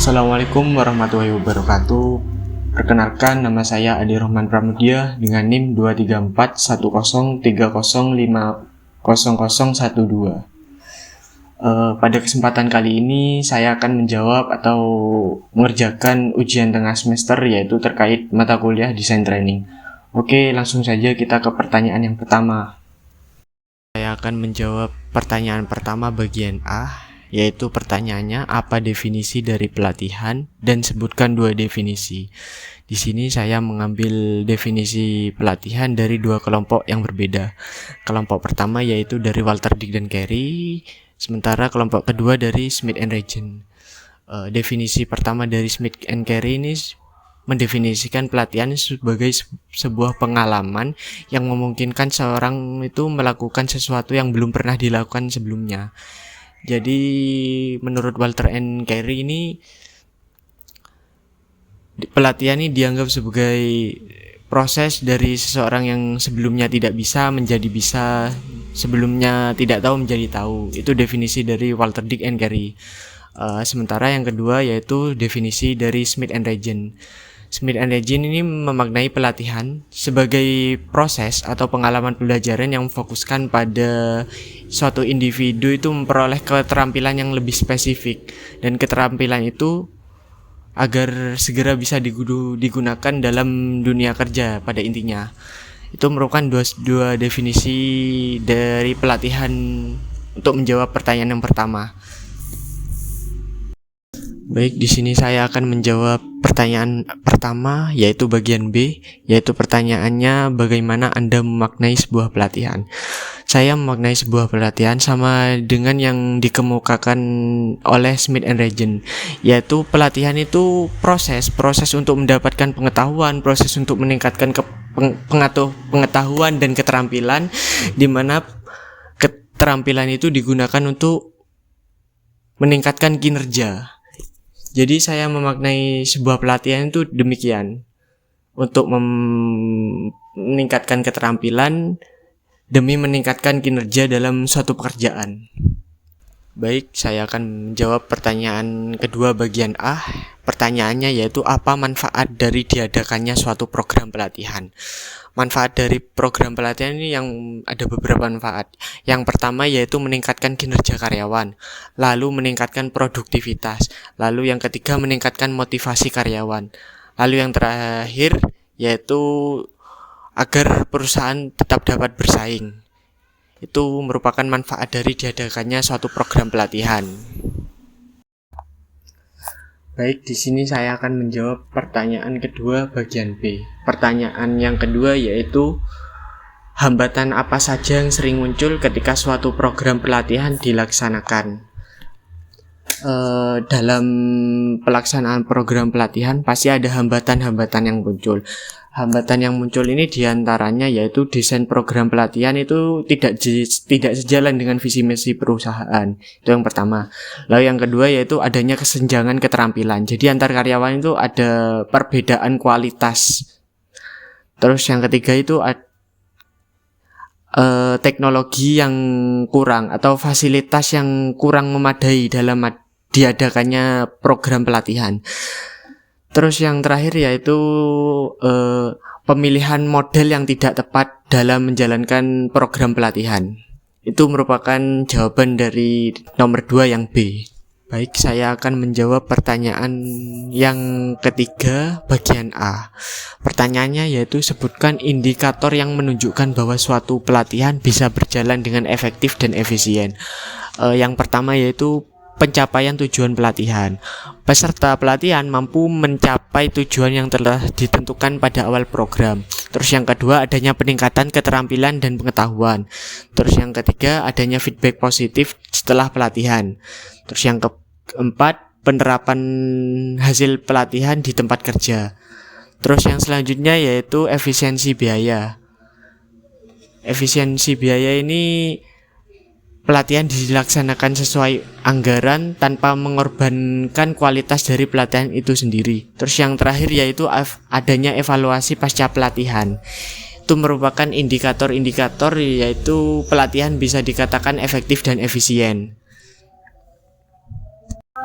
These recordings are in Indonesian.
Assalamualaikum warahmatullahi wabarakatuh. Perkenalkan, nama saya Adi Rohman Pramudia dengan NIM 2341030500012. Pada kesempatan kali ini saya akan menjawab atau mengerjakan ujian tengah semester, yaitu terkait mata kuliah desain training. Oke, langsung saja kita ke pertanyaan yang pertama. Saya akan menjawab pertanyaan pertama bagian A, yaitu pertanyaannya apa definisi dari pelatihan dan sebutkan 2 definisi. Di sini saya mengambil definisi pelatihan dari 2 kelompok yang berbeda. Kelompok pertama yaitu dari Walter Dick dan Carey, sementara kelompok kedua dari Smith and Regent. Definisi pertama dari Smith and Carey ini mendefinisikan pelatihan sebagai sebuah pengalaman yang memungkinkan seorang itu melakukan sesuatu yang belum pernah dilakukan sebelumnya. Jadi menurut Walter and Carey ini, pelatihan ini dianggap sebagai proses dari seseorang yang sebelumnya tidak bisa menjadi bisa, sebelumnya tidak tahu menjadi tahu. Itu definisi dari Walter Dick and Carey. Sementara yang kedua yaitu definisi dari Smith and Regent. Smith and Regent ini memaknai pelatihan sebagai proses atau pengalaman pembelajaran yang memfokuskan pada suatu individu itu memperoleh keterampilan yang lebih spesifik, dan keterampilan itu agar segera bisa digunakan dalam dunia kerja pada intinya. Itu merupakan dua definisi dari pelatihan untuk menjawab pertanyaan yang pertama. Baik, di sini saya akan menjawab pertanyaan pertama, yaitu bagian B, yaitu pertanyaannya bagaimana Anda memaknai sebuah pelatihan. Saya memaknai sebuah pelatihan sama dengan yang dikemukakan oleh Smith and Regent, yaitu pelatihan itu proses untuk mendapatkan pengetahuan, proses untuk meningkatkan pengetahuan dan keterampilan, di mana keterampilan itu digunakan untuk meningkatkan kinerja. Jadi saya memaknai sebuah pelatihan itu demikian, untuk meningkatkan keterampilan demi meningkatkan kinerja dalam suatu pekerjaan. Baik, saya akan menjawab pertanyaan kedua bagian A. Pertanyaannya yaitu apa manfaat dari diadakannya suatu program pelatihan. Manfaat dari program pelatihan ini yang ada beberapa manfaat. Yang pertama yaitu meningkatkan kinerja karyawan, lalu meningkatkan produktivitas, lalu yang ketiga meningkatkan motivasi karyawan, lalu yang terakhir yaitu agar perusahaan tetap dapat bersaing. Itu merupakan manfaat dari diadakannya suatu program pelatihan. Baik, di sini saya akan menjawab pertanyaan kedua bagian B. Pertanyaan yang kedua yaitu hambatan apa saja yang sering muncul ketika suatu program pelatihan dilaksanakan. Dalam pelaksanaan program pelatihan pasti ada hambatan-hambatan yang muncul. Hambatan yang muncul ini diantaranya yaitu desain program pelatihan itu tidak sejalan dengan visi misi perusahaan. Itu yang pertama. Lalu yang kedua yaitu adanya kesenjangan keterampilan. Jadi antar karyawan itu ada perbedaan kualitas. Terus yang ketiga itu teknologi yang kurang atau fasilitas yang kurang memadai dalam diadakannya program pelatihan. Terus yang terakhir yaitu pemilihan model yang tidak tepat dalam menjalankan program pelatihan. Itu merupakan jawaban dari nomor 2 yang B. Baik, saya akan menjawab pertanyaan yang ketiga bagian A. Pertanyaannya yaitu sebutkan indikator yang menunjukkan bahwa suatu pelatihan bisa berjalan dengan efektif dan efisien. Yang pertama yaitu pencapaian tujuan pelatihan. Peserta pelatihan mampu mencapai tujuan yang telah ditentukan pada awal program. Terus yang kedua adanya peningkatan keterampilan dan pengetahuan. Terus yang ketiga adanya feedback positif setelah pelatihan. Terus yang keempat penerapan hasil pelatihan di tempat kerja. Terus yang selanjutnya yaitu efisiensi biaya. Efisiensi biaya ini pelatihan dilaksanakan sesuai anggaran tanpa mengorbankan kualitas dari pelatihan itu sendiri. Terus yang terakhir yaitu adanya evaluasi pasca pelatihan. Itu merupakan indikator-indikator yaitu pelatihan bisa dikatakan efektif dan efisien.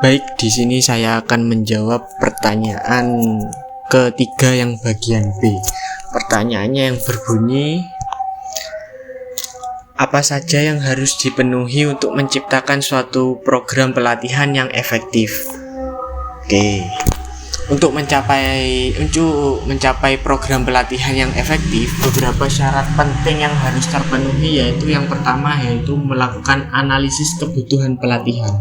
Baik, di sini saya akan menjawab pertanyaan ketiga yang bagian B. Pertanyaannya yang berbunyi, apa saja yang harus dipenuhi untuk menciptakan suatu program pelatihan yang efektif? Oke. Untuk mencapai program pelatihan yang efektif, beberapa syarat penting yang harus terpenuhi, yaitu yang pertama yaitu melakukan analisis kebutuhan pelatihan.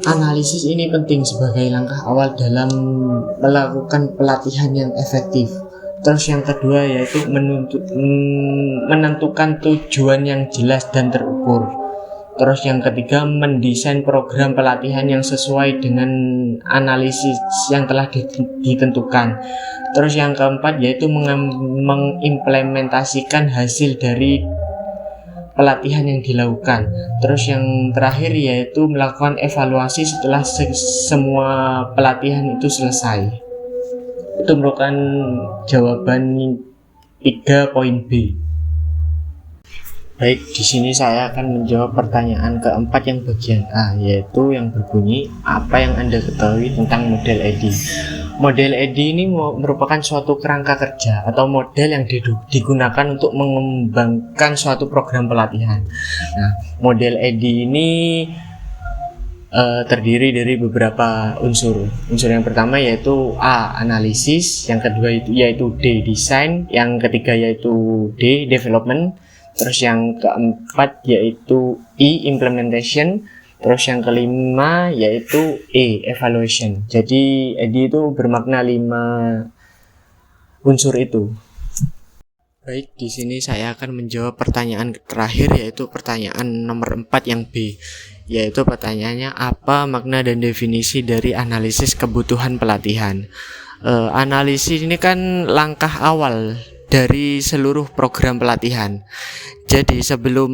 Analisis ini penting sebagai langkah awal dalam melakukan pelatihan yang efektif. Terus yang kedua yaitu menentukan tujuan yang jelas dan terukur. Terus yang ketiga, mendesain program pelatihan yang sesuai dengan analisis yang telah ditentukan. Terus yang keempat yaitu mengimplementasikan hasil dari pelatihan yang dilakukan. Terus yang terakhir yaitu melakukan evaluasi setelah semua pelatihan itu selesai. Itu merupakan jawaban 3 poin B. Baik, di sini saya akan menjawab pertanyaan keempat yang bagian A, yaitu yang berbunyi, apa yang Anda ketahui tentang model EDI? Model EDI ini merupakan suatu kerangka kerja atau model yang digunakan untuk mengembangkan suatu program pelatihan. Nah, model EDI ini terdiri dari beberapa unsur. Unsur yang pertama yaitu A, analisis, yang kedua yaitu D, design, yang ketiga yaitu D, development, terus yang keempat yaitu I, implementation, terus yang kelima yaitu E, evaluation. Jadi EDI itu bermakna 5 unsur itu. Baik, di sini saya akan menjawab pertanyaan terakhir, yaitu pertanyaan nomor 4 yang B, yaitu pertanyaannya, apa makna dan definisi dari analisis kebutuhan pelatihan? Analisis ini kan langkah awal dari seluruh program pelatihan. Jadi sebelum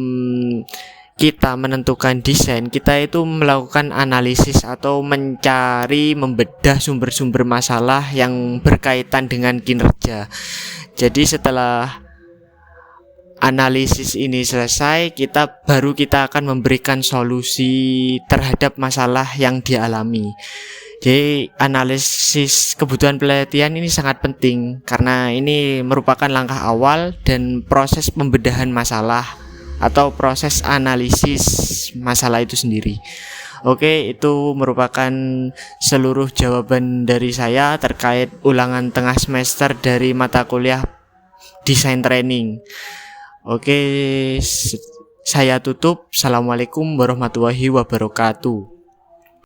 kita menentukan desain, kita itu melakukan analisis atau membedah sumber-sumber masalah yang berkaitan dengan kinerja. Jadi setelah analisis ini selesai, kita akan memberikan solusi terhadap masalah yang dialami. Jadi analisis kebutuhan pelatihan ini sangat penting karena ini merupakan langkah awal dan proses pembedahan masalah atau proses analisis masalah itu sendiri. Oke, itu merupakan seluruh jawaban dari saya terkait ulangan tengah semester dari mata kuliah desain training. Oke, saya tutup. Assalamualaikum warahmatullahi wabarakatuh.